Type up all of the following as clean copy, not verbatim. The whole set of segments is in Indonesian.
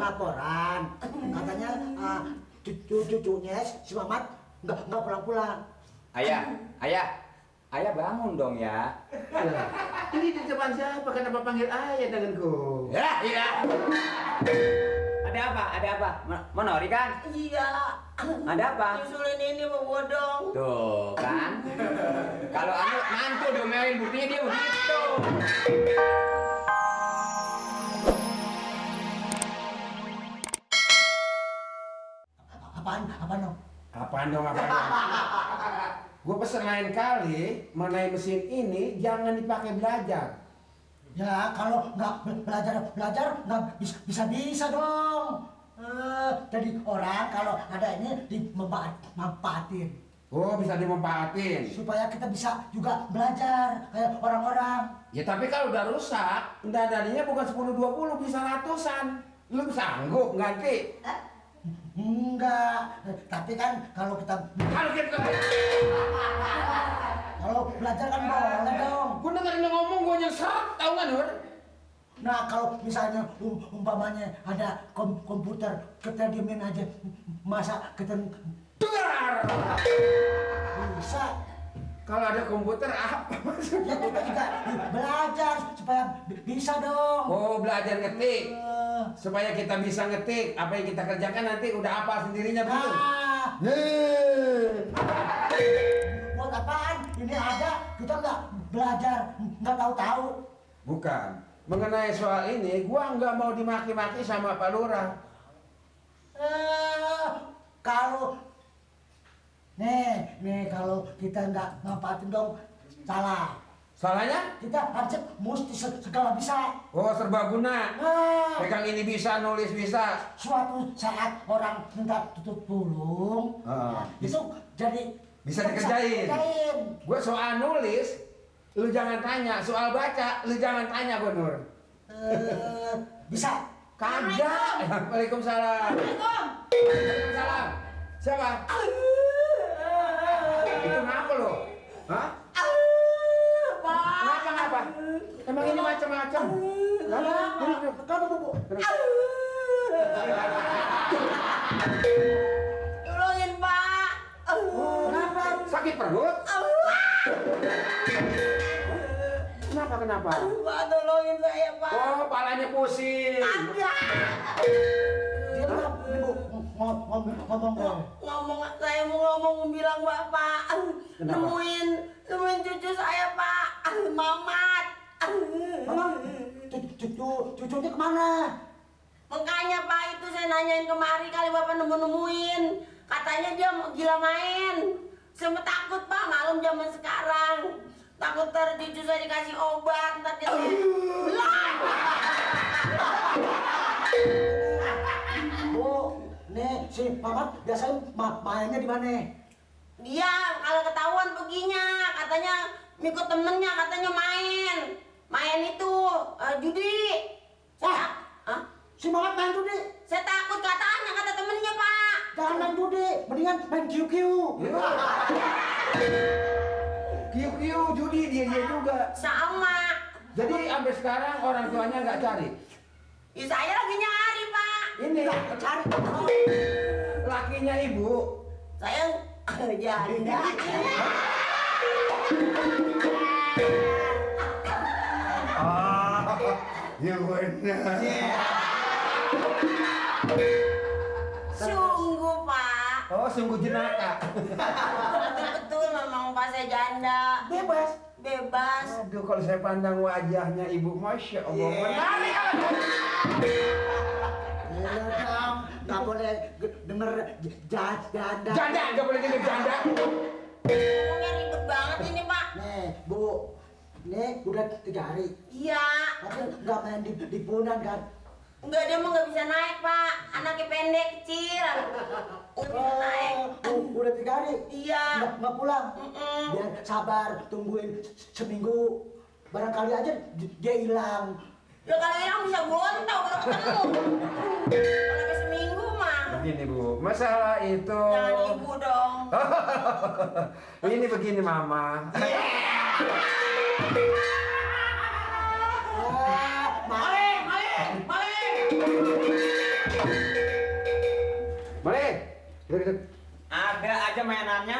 laporan. Katanya cucunya si Mamat nggak pulang-pulang. Ayah bangun dong ya. Ini di depan siapa? Kenapa panggil ayah denganku? Ya, iya. Ada apa? Mau nori kan? Iya. Ada apa? Nyusulin ini mau bodong. Tuh kan. Kalau anu mantu domelin buktinya dia begitu. Apaan dong? Apaan dong? Gue pesen lain kali mengenai mesin ini jangan dipakai belajar. Ya kalau nggak belajar nggak bisa dong. Jadi orang kalau ada ini dimanfaatin. Oh, bisa dimanfaatin. Supaya kita bisa juga belajar kayak orang-orang. Ya tapi kalau udah rusak, dadanya bukan 10-20 bisa ratusan. Lu sanggup ganti? Enggak, tapi kan kalau kita belajar kan boleh dong. Gue dengerin lu ngomong gue nyesek, tau gak Nur? Nah kalau misalnya umpamanya ada komputer kita diemin aja, masa kita Dengar! bisa? Kalau ada komputer apa Ya maksudnya? kita juga belajar supaya bisa dong. Oh, belajar ngetik. Eh, Supaya kita bisa ngetik apa yang kita kerjakan nanti udah apa sendirinya belum? Buat apaan? Ini ada kita nggak belajar, nggak tahu-tahu. Bukan. Mengenai soal ini, gua nggak mau dimaki-maki sama Pak Lurah. Kalau nih kalau kita nggak manfaatin dong salah. Salahnya? Kita harus mesti segala bisa. Oh, serbaguna. Ah, Pegang ini bisa, nulis bisa. suatu saat orang minta tolong, itu jadi Bisa dikerjain. Gue soal nulis, lu jangan tanya. Soal baca, lu jangan tanya gue Nur. Bisa. Kagak. Waalaikumsalam. Assalamualaikum. Waalaikumsalam. Siapa? Itu ngapa lo? Hah? Kenapa? Emang ini macam-macam? Kamu bu. Tolongin, Pak. Kenapa? Sakit perut? Kenapa? Pak, tolongin saya, Pak. Oh, palanya pusing. Ada. Dia kenapa? Ibu ngomong. Ngomong, saya mau bilang Bapak. Kenapa? Nemuin cucu saya, Pak. Mamat. Emang cucunya kemana? Makanya Pak, itu saya nanyain kemari kali Bapak nemu-nemuin. Katanya dia gila main. Saya takut Pak, malam zaman sekarang. Takut ntar cucu saya dikasih obat, ntar dia Bu, nih si Mamat biasanya mainnya di mana? Dia kalau ketahuan perginya, katanya ngikut temennya, katanya main itu judi. Hah? Si Mamat main judi. Saya takut katanya, kata temennya Pak. Jangan main judi, mendingan main QQ. QQ judi dia juga. Sama. Jadi sampai sekarang orang tuanya nggak cari. Ya, saya lagi nyari Pak. Ini Cari. lakinya ibu. Saya janda. Ya benar. Sungguh Pak. Oh, sungguh jenaka. Betul-betul memang Pak saya janda. Bebas. Aduh, kalau saya pandang wajahnya ibu, masya Allah, menarik. Nggak boleh denger janda. Janda, nggak boleh denger janda. Ngomongnya ribet banget ini Pak. Nih, Bu. Nih udah 3 hari. Iya. Tapi nggak main di punan kan? Enggak, dia mah nggak bisa naik Pak. Anaknya pendek, kecil. Nggak bisa naik. Udah 3 hari. Iya. Nggak pulang. Mm-mm. Biar sabar, tungguin seminggu. Barangkali aja dia hilang. Ya kalau hilang bisa gontok kalau ketemu. Kalau sampai seminggu mah. Begini Bu, masalah itu. Jangan ibu dong. Ini begini Mama. Maling. Ada aja mainannya.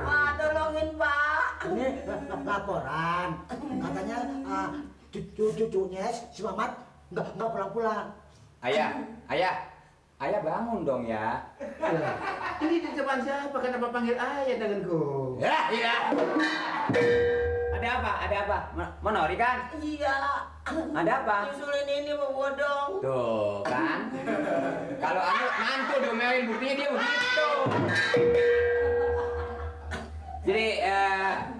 Pak, tolongin Pak. Ini laporan. Katanya cucunya si Mamat nggak pulang-pulang. Ayah bangun dong ya. Ini di depan siapa? Kenapa panggil ayah denganku? Ya, iya. Ada apa? Menori kan? Iya. Ada apa? Nyusulin ini mau bodong. Tuh kan. Kalau mantu domelin buktinya dia begitu. Jadi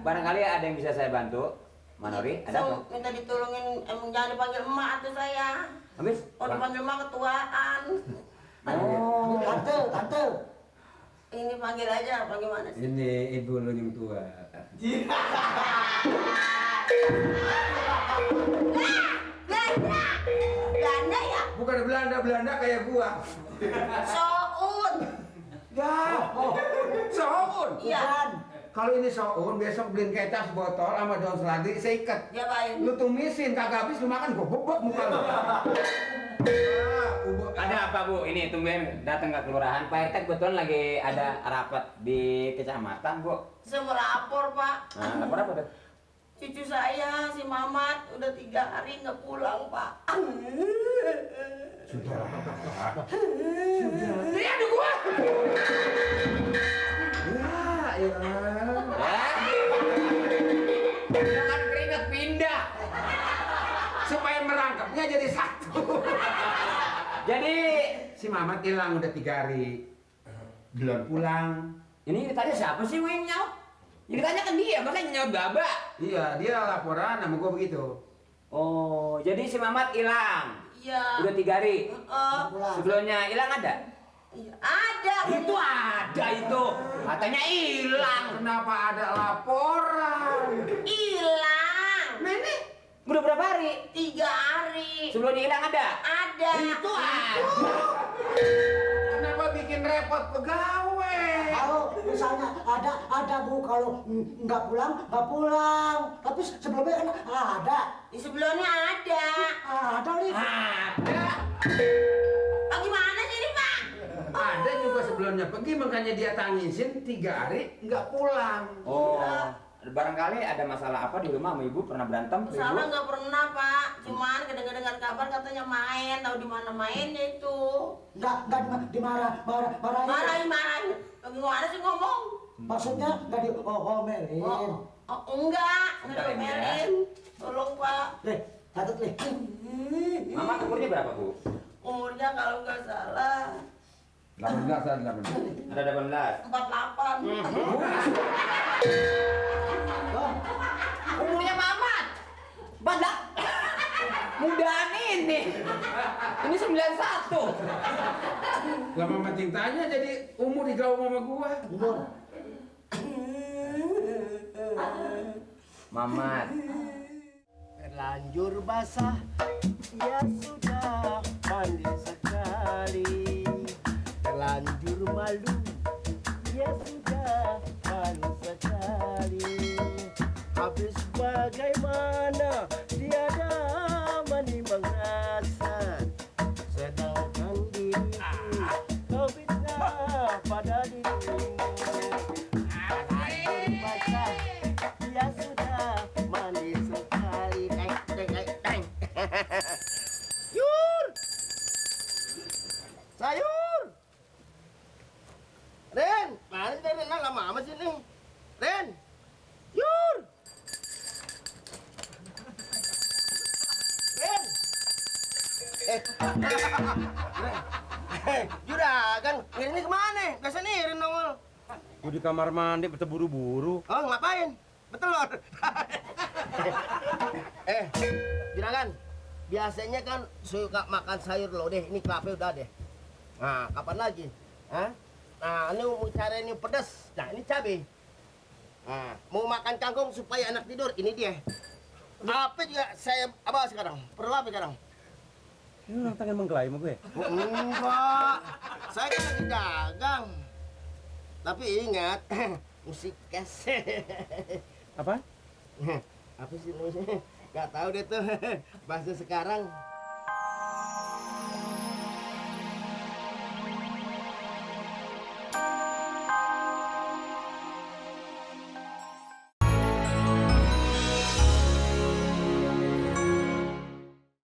barangkali ada yang bisa saya bantu, Manori? Ada apa? Minta ditolongin, jangan dipanggil emak tuh saya. Habis? Oh dipanggil emak ketuaan. Oh. Tante. Ini panggil aja, panggil mana sih? Ini ibu lu yang tua. Belanda ya? Bukan Belanda kayak gua. Soun. Ya, Soun. Iya. Kalau ini Soun, besok beliin kecap sebotol sama daun seladi, saya ikat. Ya baik. Lu tumisin, kagak habis lu makan, gua bebek muka lu. Ada apa Bu? Ini tumben datang ke kelurahan. Pak RT kebetulan lagi ada rapat di kecamatan Bu. Saya mau lapor Pak. Nah, lapor apa tuh? Cucu saya, si Mamat, udah 3 hari nggak pulang Pak. Sudah. Ini ada gua. Ya. Jangan keringat pindah. Supaya merangkapnya jadi satu. Jadi Si Mamat hilang udah 3 hari. Belum pulang. ini ditanya siapa sih yang nyaut? Ini ditanya kan dia, makanya nyaut baba. Iya, dia laporan sama gua begitu. Oh, jadi si Mamat hilang. Iya. Udah 3 hari. Pulang. Sebelumnya hilang ada? Iya, ada. Itu ada itu. Katanya hilang. Kenapa ada laporan? Hilang. Nenek, Udah berapa hari? 3 hari. Sebelumnya hilang ada? Ada. Itu ada. kenapa bikin repot pegawai? Kalau misalnya ada Bu, kalau nggak pulang. Tapi sebelumnya kan ada. Di sebelumnya ada. Ada nih. Ada. Oh, gimana sih ini Pak? Ada juga sebelumnya pergi, makanya dia tangisin 3 hari nggak pulang. Oh, barangkali ada masalah apa di rumah sama ibu? Pernah berantem? Ibu? Salah nggak pernah Pak. Cuman kedengar kabar katanya main. Tahu di mana mainnya itu? Nggak dimarahin. Marahin. Gimana sih ngomong? Maksudnya nggak diomelin. Enggak Bentar, ini ya. diomelin. Tolong Pak. Leh, catat leh. Mama umurnya berapa Bu? Umurnya kalau nggak salah 18 ada 18. Ada 18. 48. Wah, Umurnya Mamat. Badak. Mudaan ini. Ini 91. Lama sama cintanya jadi umur digaul sama gua. umur. Mamat. Terlanjur basah, ya sudah mandi sekali. Terlanjur malu, ya sudah malu sekali. Habis bagaimana tiada menimbang rasa, sedangkan diriku kau fitnah pada dirimu. Terlanjur basah, ya sudah mandi sekali. Teng. Yur! Sayur! Ren! Mana sih Ren? Lama amat sih nih. Ren! Yur! Ren! Juragan, ini kemana? Biasa nih Ren nongol. Gue di kamar mandi betul buru-buru. Oh, ngapain? Betul, Lor. Juragan, biasanya kan suka makan sayur lo deh. Ini kelapa udah deh. Nah, kapan lagi? Hah? Nah, ini mau cari ini pedas. Nah, ini cabai. Nah, mau makan kangkung supaya anak tidur. Ini dia. Apa juga saya apa sekarang? Perlu apa sekarang? Ini orang tangan menggelai sama gue. Oh, enggak. Saya kan lagi dagang. Tapi ingat, musik kes. Apa? Apa sih namanya? Gak tahu deh tuh. Bahasa sekarang.